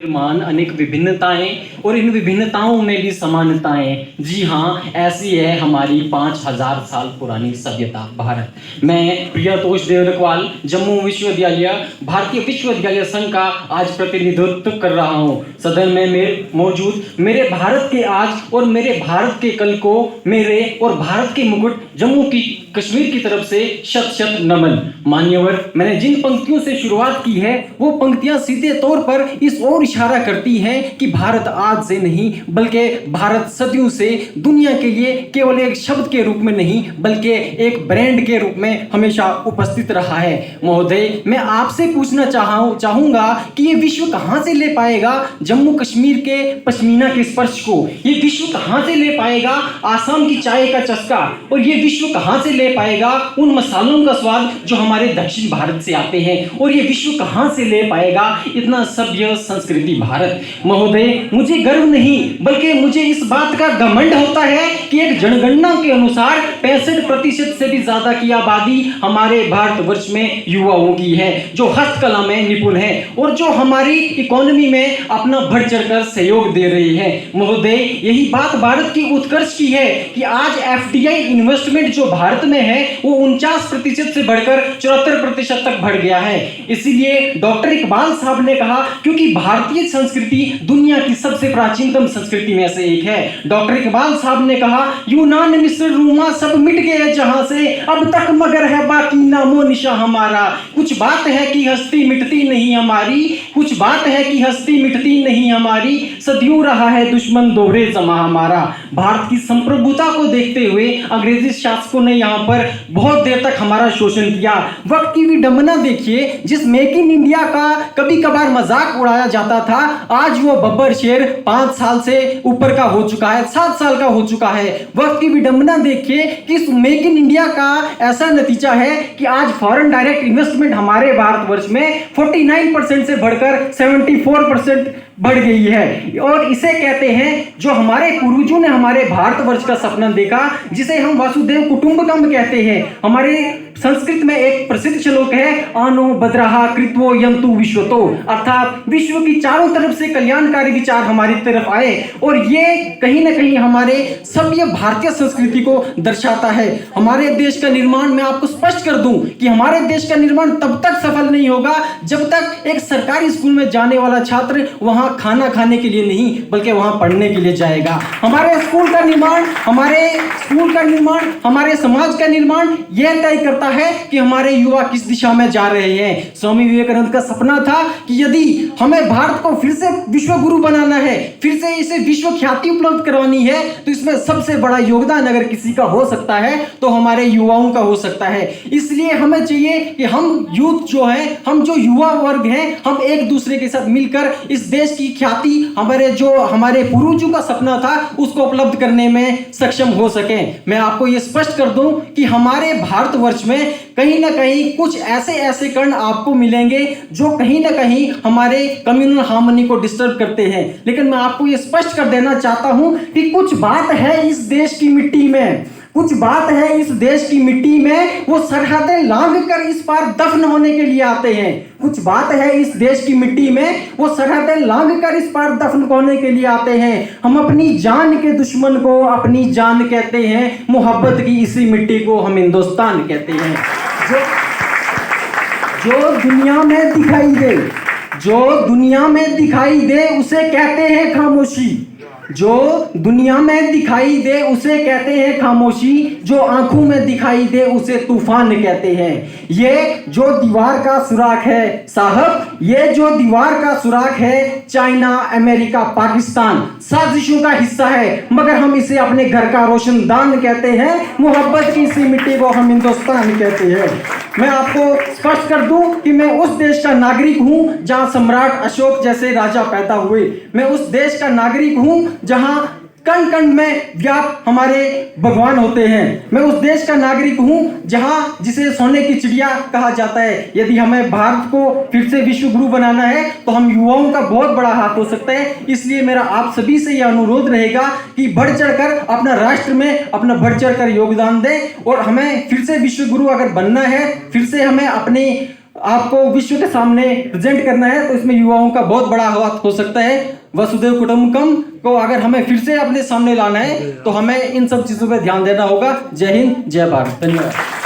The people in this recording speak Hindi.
मान अनेक विभिन्नताएं और इन विभिन्नताओं में भी समानताएं। जी हाँ, ऐसी है हमारी 5000 साल पुरानी सभ्यता भारत। मैं प्रियतोष देवरकवाल जम्मू विश्वविद्यालय भारतीय विश्वविद्यालय संघ का आज प्रतिनिधित्व कर रहा हूँ। सदन में मौजूद मेरे भारत के आज और मेरे भारत के कल को मेरे और भारत के मुकुट जम्मू की कश्मीर की तरफ से शत शत नमन। मान्यवर, मैंने जिन पंक्तियों से शुरुआत की है वो पंक्तियां सीधे तौर पर इस ओर इशारा करती हैं कि भारत आज से नहीं बल्कि भारत सदियों से दुनिया के लिए केवल एक शब्द के रूप में नहीं बल्कि एक ब्रांड के रूप में हमेशा उपस्थित रहा है। महोदय, मैं आपसे पूछना चाहूंगा कि ये विश्व कहां से ले पाएगा जम्मू कश्मीर के पश्मीना के स्पर्श को? ये विश्व कहां से ले पाएगा आसाम की चाय का चस्का? और ये विश्व कहां से ले पाएगा उन मसालों का स्वाद जो हमारे दक्षिण भारत से आते हैं? और ये विश्व कहां से ले पाएगा इतना सभ्य संस्कृति भारत? महोदय, मुझे गर्व नहीं बल्कि मुझे इस बात का घमंड होता है कि एक जनगणना के अनुसार 65% से भी ज्यादा की आबादी हमारे भारतवर्ष में युवाओं की है, जो हस्तकला में निपुण है और जो हमारी इकोनॉमी में अपना बढ़ चढ़कर सहयोग दे रही है। महोदय, यही बात भारत की उत्कर्ष की है कि आज एफडीआई इन्वेस्टमेंट जो भारत में है वो 49% से बढ़कर 74% तक बढ़ गया है। इसीलिए डॉक्टर इकबाल साहब ने कहा, क्योंकि भारतीय संस्कृति दुनिया की सबसे प्राचीनतम संस्कृति में से एक है। डॉक्टर इकबाल साहब ने कहा, यूनान मिस्र रोमा सब मिट गए जहां से, अब तक मगर है बाकी नामो निशा हमारा। कुछ बात है कि हस्ती मिटती नहीं हमारी, कुछ बात है कि हस्ती मिटती नहीं हमारी, सदियों रहा है दुश्मन दोहरे जमा हमारा। भारत की संप्रभुता को देखते हुए अंग्रेजी शासकों ने यहाँ पर बहुत देर तक हमारा शोषण किया। वक्त की विडंबना देखिए, जिस मेक इन इंडिया का कभी कभार मजाक उड़ाया जाता था, आज वो बब्बर शेर 5 साल से ऊपर का हो चुका है, 7 साल का हो चुका है। वक्त की विडंबना देखिए कि इस मेक इन इंडिया का ऐसा नतीजा है कि आज फॉरेन डायरेक्ट इन्वेस्टमेंट हमारे भारतवर्ष में 49% से बढ़कर 74% बढ़ गई है। और इसे कहते हैं, जो हमारे पूर्वजों ने हमारे भारतवर्ष का सपना देखा, जिसे हम वासुदेव कुटुंबकम कहते हैं। हमारे संस्कृत में एक प्रसिद्ध श्लोक है, आनो बद्राहा कृत्वो यंतु विश्वतो, अर्थात विश्व की चारों तरफ से कल्याणकारी विचार हमारी तरफ आए। और ये कहीं ना कहीं हमारे सभ्य भारतीय संस्कृति को दर्शाता है। हमारे देश का निर्माण, मैं आपको स्पष्ट कर दूं कि हमारे देश का निर्माण तब तक सफल नहीं होगा जब तक एक सरकारी स्कूल में जाने वाला छात्र वहां खाना खाने के लिए नहीं बल्कि वहां पढ़ने के लिए जाएगा। हमारे स्कूल का निर्माण, हमारे समाज का निर्माण यह तय करता है कि हमारे युवा किस दिशा में जा रहे हैं। स्वामी विवेकानंद का सपना था कि यदि हमें भारत को फिर से विश्व गुरु बनाना है, फिर से इसे विश्व ख्याति उपलब्ध करवानी है, तो इसमें सबसे बड़ा योगदान अगर किसी का हो सकता है तो हमारे युवाओं का हो सकता है। इसलिए हमें चाहिए कि हम यूथ जो है, हम जो युवा वर्ग हैं, हम एक दूसरे के साथ मिलकर इस देश की ख्याति, हमारे पूर्वजों का सपना था, उसको उपलब्ध करने में सक्षम हो सके। मैं आपको यह स्पष्ट कर दूं कि हमारे भारतवर्ष में कहीं ना कहीं कुछ ऐसे कण आपको मिलेंगे जो कहीं ना कहीं हमारे कम्युनल हार्मनी को डिस्टर्ब करते हैं। लेकिन मैं आपको यह स्पष्ट कर देना चाहता हूं कि कुछ बात है इस देश की मिट्टी में, वो सरहदें लांघ कर इस पार दफन होने के लिए आते हैं। कुछ बात है इस देश की मिट्टी में, वो सरहदें लांघ कर इस पार दफन होने के लिए आते हैं। हम अपनी जान के दुश्मन को अपनी जान कहते हैं, मोहब्बत की इसी मिट्टी को हम हिंदुस्तान कहते हैं। जो दुनिया में दिखाई दे उसे कहते हैं खामोशी, जो दुनिया में दिखाई दे उसे कहते हैं खामोशी, जो आंखों में दिखाई दे उसे तूफान कहते हैं। ये जो दीवार का सुराख है साहब, ये जो दीवार का सुराख है, चाइना, अमेरिका, पाकिस्तान साजिशों का हिस्सा है, मगर हम इसे अपने घर का रोशनदान कहते हैं। मोहब्बत की इसी मिट्टी को हम हिंदुस्तान कहते हैं। मैं आपको स्पष्ट कर दूं कि मैं उस देश का नागरिक हूं जहां सम्राट अशोक जैसे राजा पैदा हुए। मैं उस देश का नागरिक हूं जहां कण कण में व्याप हमारे भगवान होते हैं। मैं उस देश का नागरिक हूं जहां जिसे सोने की चिड़िया कहा जाता है। यदि हमें भारत को फिर से विश्व गुरु बनाना है तो हम युवाओं का बहुत बड़ा हाथ हो सकता है। इसलिए मेरा आप सभी से यह अनुरोध रहेगा कि बढ़ चढ़कर अपना राष्ट्र में अपना बढ़ चढ़कर योगदान दें और हमें फिर से विश्व गुरु अगर बनना है, फिर से हमें अपने आपको विश्व के सामने प्रेजेंट करना है, तो इसमें युवाओं का बहुत बड़ा हाथ हो सकता है। वसुधैव कुटुंबकम को अगर हमें फिर से अपने सामने लाना है तो हमें इन सब चीजों पर ध्यान देना होगा। जय हिंद, जय भारत, धन्यवाद।